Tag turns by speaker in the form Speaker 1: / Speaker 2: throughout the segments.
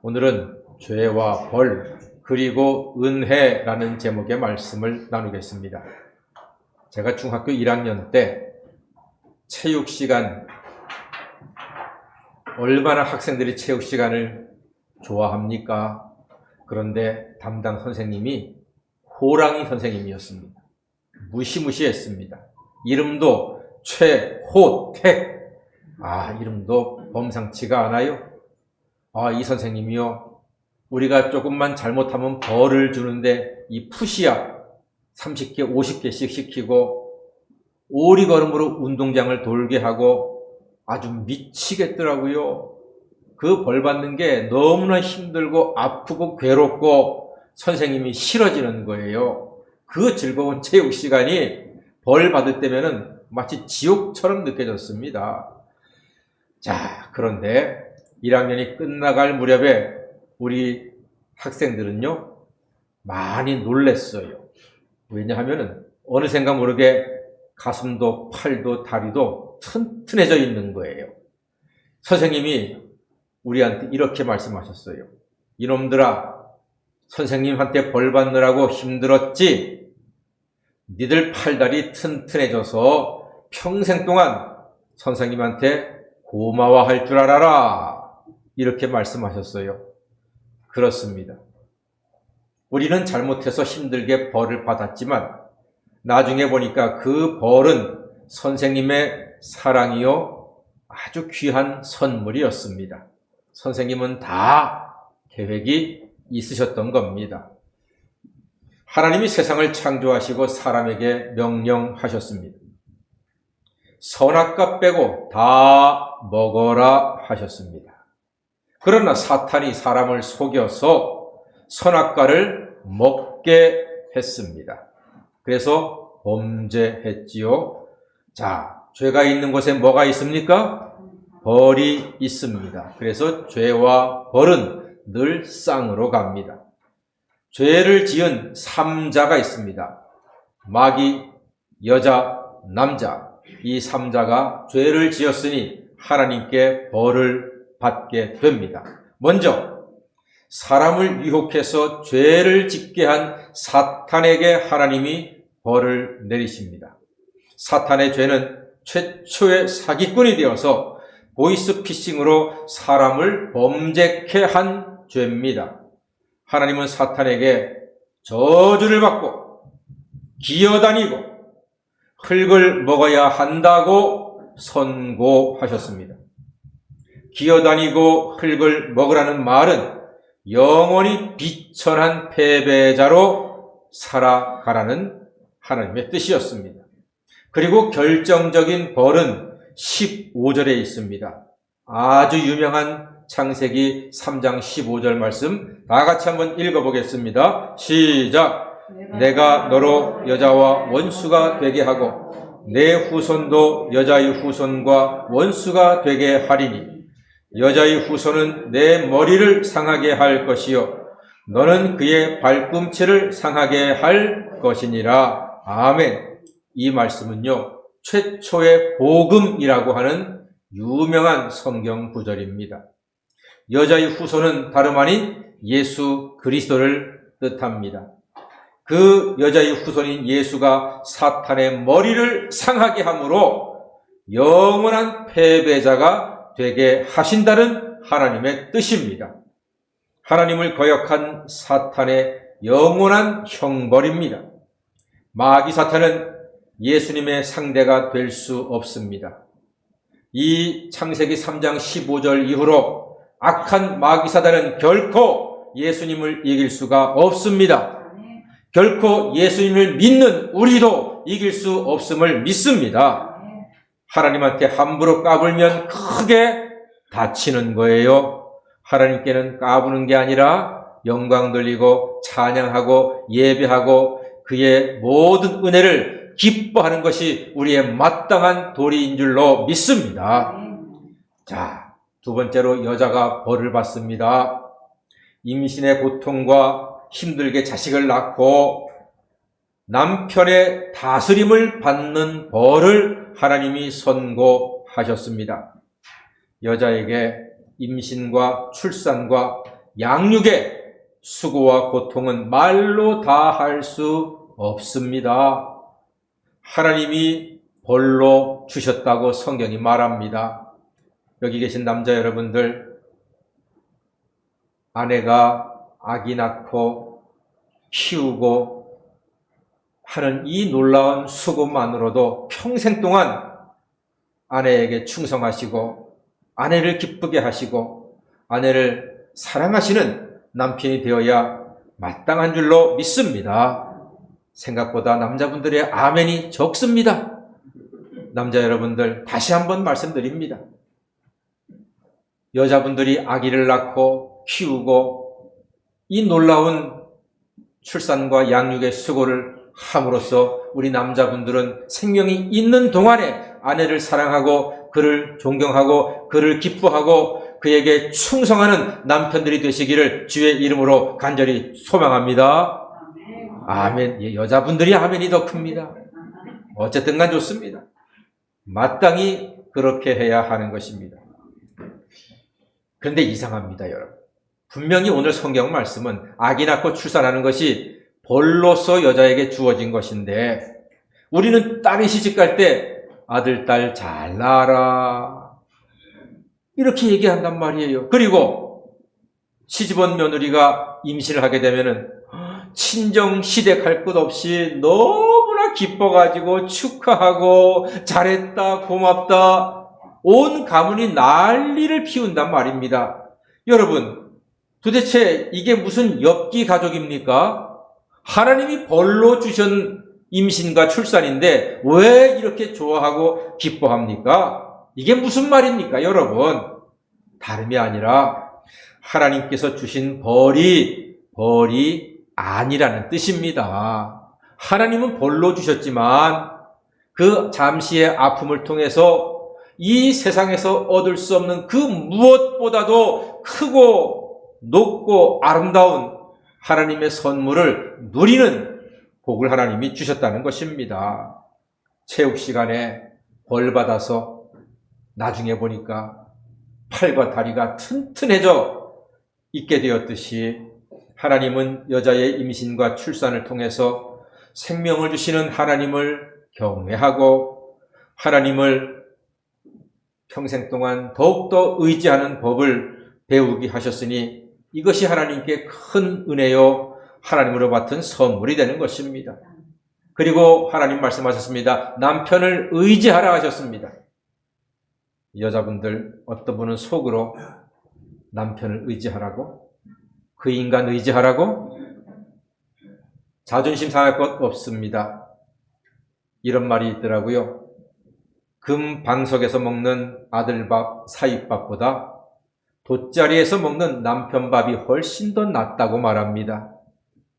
Speaker 1: 오늘은 죄와 벌 그리고 은혜라는 제목의 말씀을 나누겠습니다. 제가 중학교 1학년 때 체육 시간, 얼마나 학생들이 체육 시간을 좋아합니까? 그런데 담당 선생님이 호랑이 선생님이었습니다. 무시무시했습니다. 이름도 최호택. 이름도 범상치가 않아요. 이 선생님이요, 우리가 조금만 잘못하면 벌을 주는데 이 푸시업 30개, 50개씩 시키고 오리걸음으로 운동장을 돌게 하고 아주 미치겠더라고요. 그 벌 받는 게 너무나 힘들고 아프고 괴롭고 선생님이 싫어지는 거예요. 그 즐거운 체육 시간이 벌 받을 때면은 마치 지옥처럼 느껴졌습니다. 자, 그런데 1학년이 끝나갈 무렵에 우리 학생들은요, 많이 놀랬어요. 왜냐하면은 어느샌가 모르게 가슴도 팔도 다리도 튼튼해져 있는 거예요. 선생님이 우리한테 이렇게 말씀하셨어요. 이놈들아, 선생님한테 벌 받느라고 힘들었지? 니들 팔다리 튼튼해져서 평생 동안 선생님한테 고마워할 줄 알아라. 이렇게 말씀하셨어요. 그렇습니다. 우리는 잘못해서 힘들게 벌을 받았지만 나중에 보니까 그 벌은 선생님의 사랑이요, 아주 귀한 선물이었습니다. 선생님은 다 계획이 있으셨던 겁니다. 하나님이 세상을 창조하시고 사람에게 명령하셨습니다. 선악과 빼고 다 먹어라 하셨습니다. 그러나 사탄이 사람을 속여서 선악과를 먹게 했습니다. 그래서 범죄했지요. 자, 죄가 있는 곳에 뭐가 있습니까? 벌이 있습니다. 그래서 죄와 벌은 늘 쌍으로 갑니다. 죄를 지은 3자가 있습니다. 마귀, 여자, 남자. 이 3자가 죄를 지었으니 하나님께 벌을 받게 됩니다. 먼저 사람을 유혹해서 죄를 짓게 한 사탄에게 하나님이 벌을 내리십니다. 사탄의 죄는 최초의 사기꾼이 되어서 보이스피싱으로 사람을 범죄케 한 죄입니다. 하나님은 사탄에게 저주를 받고 기어다니고 흙을 먹어야 한다고 선고하셨습니다. 기어다니고 흙을 먹으라는 말은 영원히 비천한 패배자로 살아가라는 하나님의 뜻이었습니다. 그리고 결정적인 벌은 15절에 있습니다. 아주 유명한 창세기 3장 15절 말씀 다 같이 한번 읽어보겠습니다. 시작! 내가 너로 여자와 원수가 되게 하고 내 후손도 여자의 후손과 원수가 되게 하리니 여자의 후손은 내 머리를 상하게 할 것이요 너는 그의 발꿈치를 상하게 할 것이니라. 아멘. 이 말씀은요, 최초의 복음이라고 하는 유명한 성경 구절입니다. 여자의 후손은 다름 아닌 예수 그리스도를 뜻합니다. 그 여자의 후손인 예수가 사탄의 머리를 상하게 함으로 영원한 패배자가 되게 하신다는 하나님의 뜻입니다. 하나님을 거역한 사탄의 영원한 형벌입니다. 마귀 사탄은 예수님의 상대가 될 수 없습니다. 이 창세기 3장 15절 이후로 악한 마귀 사탄은 결코 예수님을 이길 수가 없습니다. 결코 예수님을 믿는 우리도 이길 수 없음을 믿습니다. 하나님한테 함부로 까불면 크게 다치는 거예요. 하나님께는 까부는 게 아니라 영광 돌리고 찬양하고 예배하고 그의 모든 은혜를 기뻐하는 것이 우리의 마땅한 도리인 줄로 믿습니다. 자, 두 번째로 여자가 벌을 받습니다. 임신의 고통과 힘들게 자식을 낳고 남편의 다스림을 받는 벌을 하나님이 선고하셨습니다. 여자에게 임신과 출산과 양육의 수고와 고통은 말로 다 할 수 없습니다. 하나님이 벌로 주셨다고 성경이 말합니다. 여기 계신 남자 여러분들, 아내가 아기 낳고 키우고 하는 이 놀라운 수고만으로도 평생 동안 아내에게 충성하시고 아내를 기쁘게 하시고 아내를 사랑하시는 남편이 되어야 마땅한 줄로 믿습니다. 생각보다 남자분들의 아멘이 적습니다. 남자 여러분들, 다시 한번 말씀드립니다. 여자분들이 아기를 낳고 키우고 이 놀라운 출산과 양육의 수고를 함으로써 우리 남자분들은 생명이 있는 동안에 아내를 사랑하고 그를 존경하고 그를 기뻐하고 그에게 충성하는 남편들이 되시기를 주의 이름으로 간절히 소망합니다. 아멘. 예, 여자분들이 아멘이 더 큽니다. 어쨌든 간 좋습니다. 마땅히 그렇게 해야 하는 것입니다. 그런데 이상합니다, 여러분. 분명히 오늘 성경 말씀은 아기 낳고 출산하는 것이 벌로서 여자에게 주어진 것인데 우리는 딸이 시집갈 때 아들, 딸 잘 낳아라 이렇게 얘기한단 말이에요. 그리고 시집온 며느리가 임신을 하게 되면은 친정 시댁 할 것 없이 너무나 기뻐가지고 축하하고 잘했다 고맙다 온 가문이 난리를 피운단 말입니다. 여러분, 도대체 이게 무슨 엽기 가족입니까? 하나님이 벌로 주신 임신과 출산인데 왜 이렇게 좋아하고 기뻐합니까? 이게 무슨 말입니까, 여러분? 다름이 아니라 하나님께서 주신 벌이 아니라는 뜻입니다. 하나님은 벌로 주셨지만 그 잠시의 아픔을 통해서 이 세상에서 얻을 수 없는 그 무엇보다도 크고 높고 아름다운 하나님의 선물을 누리는 복을 하나님이 주셨다는 것입니다. 체육 시간에 벌 받아서 나중에 보니까 팔과 다리가 튼튼해져 있게 되었듯이 하나님은 여자의 임신과 출산을 통해서 생명을 주시는 하나님을 경외하고 하나님을 평생 동안 더욱더 의지하는 법을 배우게 하셨으니 이것이 하나님께 큰 은혜요 하나님으로 받은 선물이 되는 것입니다. 그리고 하나님 말씀하셨습니다. 남편을 의지하라 하셨습니다. 여자분들 어떤 분은 속으로 남편을 의지하라고? 그 인간 의지하라고? 자존심 상할 것 없습니다. 이런 말이 있더라고요. 금 방석에서 먹는 아들밥, 사윗밥보다 돗자리에서 먹는 남편밥이 훨씬 더 낫다고 말합니다.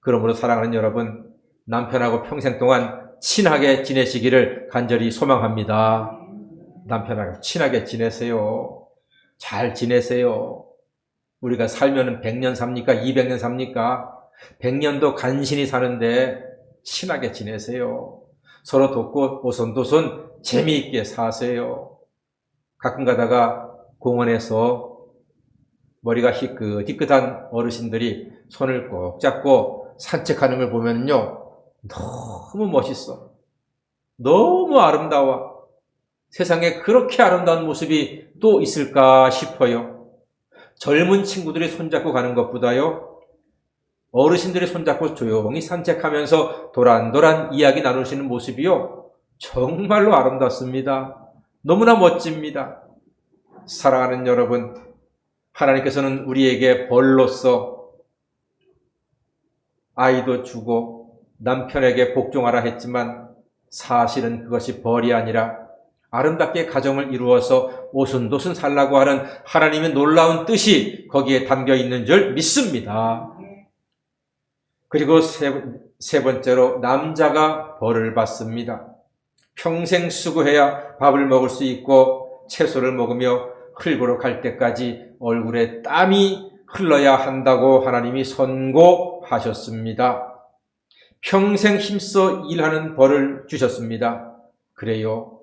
Speaker 1: 그러므로 사랑하는 여러분, 남편하고 평생 동안 친하게 지내시기를 간절히 소망합니다. 남편하고 친하게 지내세요. 잘 지내세요. 우리가 살면은 100년 삽니까? 200년 삽니까? 100년도 간신히 사는데 친하게 지내세요. 서로 돕고 오손도손 재미있게 사세요. 가끔 가다가 공원에서 머리가 희끗희끗한 어르신들이 손을 꼭 잡고 산책하는 걸 보면요, 너무 멋있어. 너무 아름다워. 세상에 그렇게 아름다운 모습이 또 있을까 싶어요. 젊은 친구들이 손잡고 가는 것보다요, 어르신들이 손잡고 조용히 산책하면서 도란도란 이야기 나누시는 모습이요, 정말로 아름답습니다. 너무나 멋집니다. 사랑하는 여러분, 하나님께서는 우리에게 벌로서 아이도 주고 남편에게 복종하라 했지만 사실은 그것이 벌이 아니라 아름답게 가정을 이루어서 오순도순 살라고 하는 하나님의 놀라운 뜻이 거기에 담겨 있는 줄 믿습니다. 그리고 세 번째로 남자가 벌을 받습니다. 평생 수고해야 밥을 먹을 수 있고 채소를 먹으며 흘보러 갈 때까지 얼굴에 땀이 흘러야 한다고 하나님이 선고하셨습니다. 평생 힘써 일하는 벌을 주셨습니다. 그래요,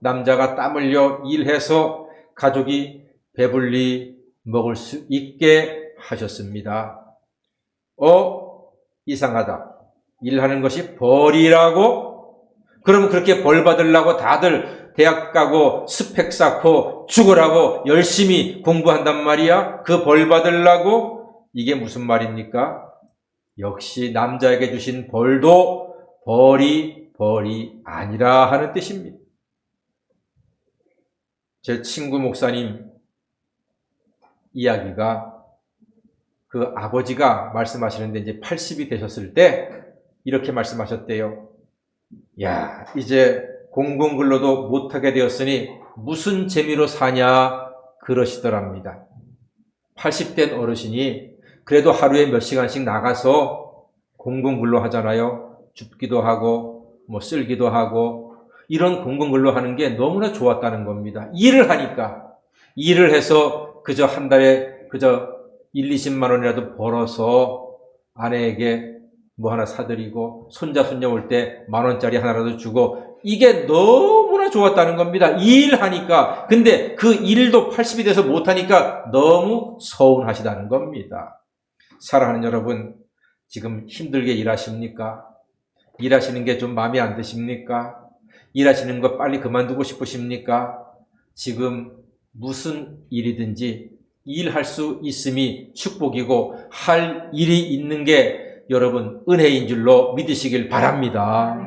Speaker 1: 남자가 땀 흘려 일해서 가족이 배불리 먹을 수 있게 하셨습니다. 이상하다. 일하는 것이 벌이라고? 그럼 그렇게 벌 받으려고 다들 대학 가고 스펙 쌓고 죽으라고 열심히 공부한단 말이야? 그 벌 받으려고? 이게 무슨 말입니까? 역시 남자에게 주신 벌도 벌이 아니라 하는 뜻입니다. 제 친구 목사님 이야기가 그 아버지가 말씀하시는데 이제 80이 되셨을 때 이렇게 말씀하셨대요. 야, 이제 공공근로도 못하게 되었으니 무슨 재미로 사냐 그러시더랍니다. 80된 어르신이 그래도 하루에 몇 시간씩 나가서 공공근로 하잖아요. 줍기도 하고 뭐 쓸기도 하고 이런 공공근로 하는 게 너무나 좋았다는 겁니다. 일을 하니까 일을 해서 그저 한 달에 그저 1, 20만 원이라도 벌어서 아내에게 뭐 하나 사드리고 손자 손녀 올 때 10,000원짜리 하나라도 주고 이게 너무나 좋았다는 겁니다. 일하니까. 근데 그 일도 80이 돼서 못하니까 너무 서운하시다는 겁니다. 사랑하는 여러분, 지금 힘들게 일하십니까? 일하시는 게 좀 마음에 안 드십니까? 일하시는 거 빨리 그만두고 싶으십니까? 지금 무슨 일이든지 일할 수 있음이 축복이고 할 일이 있는 게 여러분 은혜인 줄로 믿으시길 바랍니다.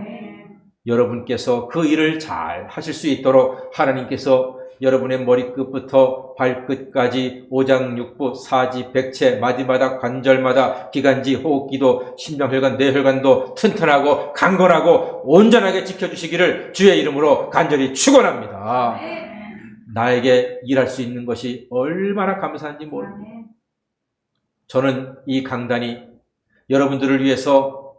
Speaker 1: 여러분께서 그 일을 잘 하실 수 있도록 하나님께서 여러분의 머리끝부터 발끝까지 오장육부, 사지, 백체, 마디마다, 관절마다, 기관지, 호흡기도, 심장혈관, 뇌혈관도 튼튼하고 강건하고 온전하게 지켜주시기를 주의 이름으로 간절히 축원합니다. 나에게 일할 수 있는 것이 얼마나 감사한지 모릅니다. 저는 이 강단이 여러분들을 위해서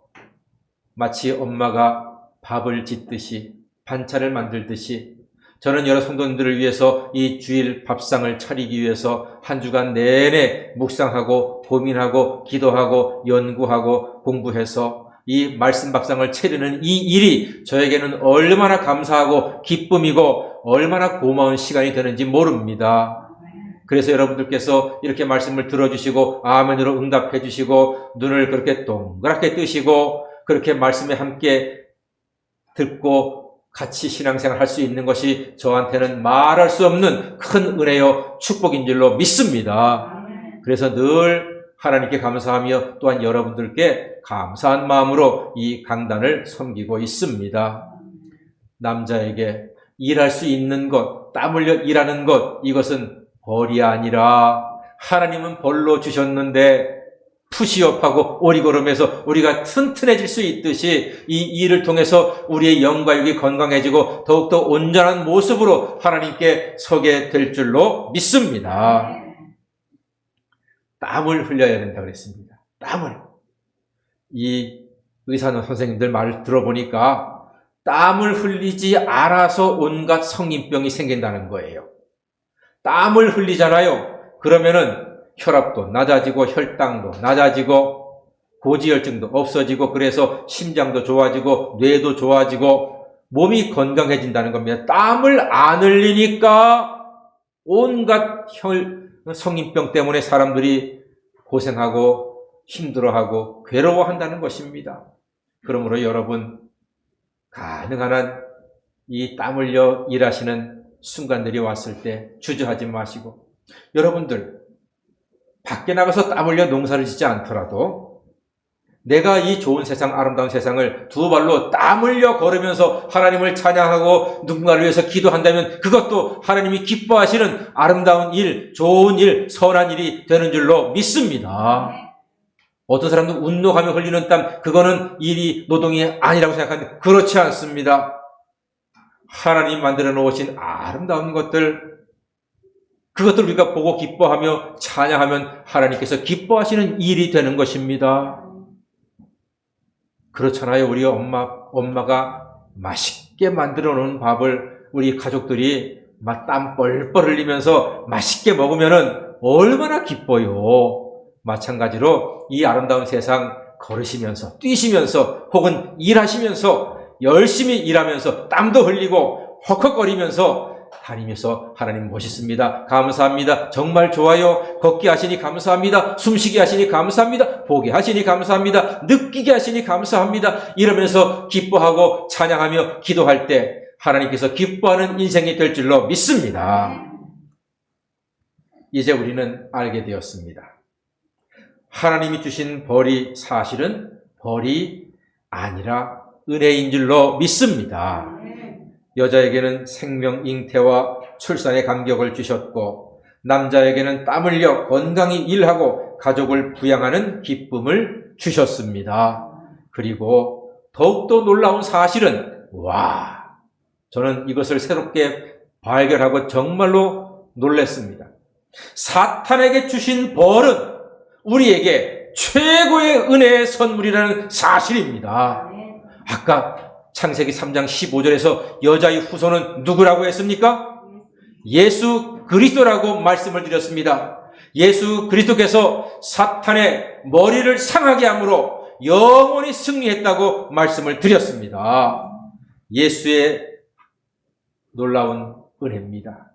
Speaker 1: 마치 엄마가 밥을 짓듯이 반찬을 만들듯이 저는 여러 성도님들을 위해서 이 주일 밥상을 차리기 위해서 한 주간 내내 묵상하고 고민하고 기도하고 연구하고 공부해서 이 말씀 밥상을 차리는 이 일이 저에게는 얼마나 감사하고 기쁨이고 얼마나 고마운 시간이 되는지 모릅니다. 그래서 여러분들께서 이렇게 말씀을 들어주시고 아멘으로 응답해 주시고 눈을 그렇게 동그랗게 뜨시고 그렇게 말씀에 함께 듣고 같이 신앙생활 할 수 있는 것이 저한테는 말할 수 없는 큰 은혜요 축복인 줄로 믿습니다. 그래서 늘 하나님께 감사하며 또한 여러분들께 감사한 마음으로 이 강단을 섬기고 있습니다. 남자에게 일할 수 있는 것, 땀 흘려 일하는 것, 이것은 벌이 아니라 하나님은 벌로 주셨는데 푸시업하고 오리걸음해서 우리가 튼튼해질 수 있듯이 이 일을 통해서 우리의 영과 육이 건강해지고 더욱더 온전한 모습으로 하나님께 서게 될 줄로 믿습니다. 땀을 흘려야 된다고 그랬습니다. 땀을. 이 의사 선생님들 말을 들어보니까 땀을 흘리지 않아서 온갖 성인병이 생긴다는 거예요. 땀을 흘리잖아요. 그러면은 혈압도 낮아지고 혈당도 낮아지고 고지혈증도 없어지고 그래서 심장도 좋아지고 뇌도 좋아지고 몸이 건강해진다는 겁니다. 땀을 안 흘리니까 온갖 성인병 때문에 사람들이 고생하고 힘들어하고 괴로워한다는 것입니다. 그러므로 여러분 가능한 한 이 땀 흘려 일하시는 순간들이 왔을 때 주저하지 마시고 여러분들 밖에 나가서 땀 흘려 농사를 짓지 않더라도 내가 이 좋은 세상 아름다운 세상을 두 발로 땀 흘려 걸으면서 하나님을 찬양하고 누군가를 위해서 기도한다면 그것도 하나님이 기뻐하시는 아름다운 일, 좋은 일, 선한 일이 되는 줄로 믿습니다. 어떤 사람도 운동하며 흘리는 땀 그거는 일이 노동이 아니라고 생각하는데 그렇지 않습니다. 하나님 만들어 놓으신 아름다운 것들 그것들 우리가 보고 기뻐하며 찬양하면 하나님께서 기뻐하시는 일이 되는 것입니다. 그렇잖아요. 우리 엄마가 맛있게 만들어 놓은 밥을 우리 가족들이 막 땀 뻘뻘 흘리면서 맛있게 먹으면은 얼마나 기뻐요. 마찬가지로 이 아름다운 세상 걸으시면서 뛰시면서 혹은 일하시면서 열심히 일하면서 땀도 흘리고 헉헉거리면서 다니면서 하나님 멋있습니다. 감사합니다. 정말 좋아요. 걷기 하시니 감사합니다. 숨쉬기 하시니 감사합니다. 보게 하시니 감사합니다. 느끼게 하시니 감사합니다. 이러면서 기뻐하고 찬양하며 기도할 때 하나님께서 기뻐하는 인생이 될 줄로 믿습니다. 이제 우리는 알게 되었습니다. 하나님이 주신 벌이 사실은 벌이 아니라 은혜인 줄로 믿습니다. 여자에게는 생명, 잉태와 출산의 감격을 주셨고 남자에게는 땀 흘려 건강히 일하고 가족을 부양하는 기쁨을 주셨습니다. 그리고 더욱더 놀라운 사실은 저는 이것을 새롭게 발견하고 정말로 놀랐습니다. 사탄에게 주신 벌은 우리에게 최고의 은혜의 선물이라는 사실입니다. 아까 창세기 3장 15절에서 여자의 후손은 누구라고 했습니까? 예수 그리스도라고 말씀을 드렸습니다. 예수 그리스도께서 사탄의 머리를 상하게 함으로 영원히 승리했다고 말씀을 드렸습니다. 예수의 놀라운 은혜입니다.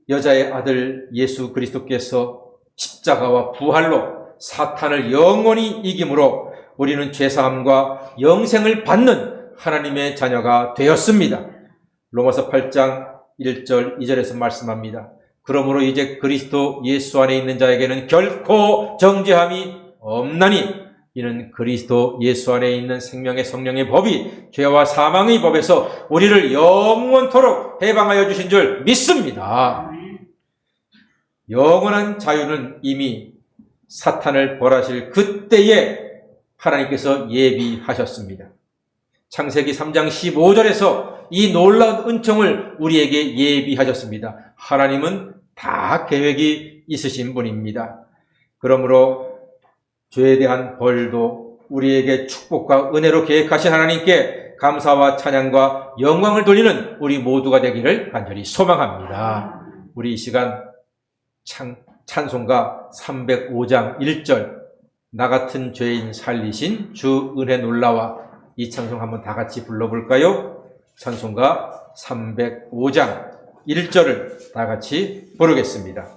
Speaker 1: 여자의 아들 예수 그리스도께서 십자가와 부활로 사탄을 영원히 이김으로 우리는 죄사함과 영생을 받는 하나님의 자녀가 되었습니다. 로마서 8장 1절 2절에서 말씀합니다. 그러므로 이제 그리스도 예수 안에 있는 자에게는 결코 정죄함이 없나니 이는 그리스도 예수 안에 있는 생명의 성령의 법이 죄와 사망의 법에서 우리를 영원토록 해방하여 주신 줄 믿습니다. 영원한 자유는 이미 사탄을 벌하실 그때에 하나님께서 예비하셨습니다. 창세기 3장 15절에서 이 놀라운 은총을 우리에게 예비하셨습니다. 하나님은 다 계획이 있으신 분입니다. 그러므로 죄에 대한 벌도 우리에게 축복과 은혜로 계획하신 하나님께 감사와 찬양과 영광을 돌리는 우리 모두가 되기를 간절히 소망합니다. 우리 이 시간 찬송가 305장 1절 나 같은 죄인 살리신 주 은혜 놀라와 이 찬송 한번 다 같이 불러볼까요? 찬송가 305장 1절을 다 같이 부르겠습니다.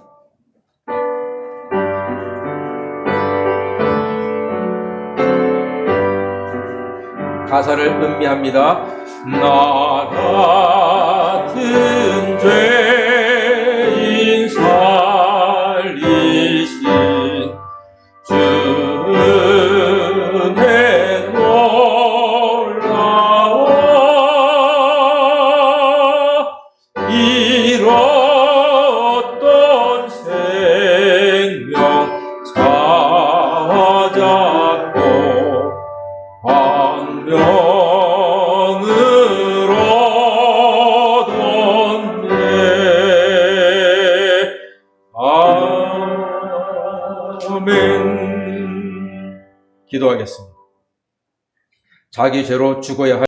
Speaker 1: 가사를 음미합니다. 나 같은 죄인 살리신 주 은혜 놀라워 잃었던 생명 찾았고 광명을 얻었네. 아멘. 기도하겠습니다. 자기 죄로 죽어야 할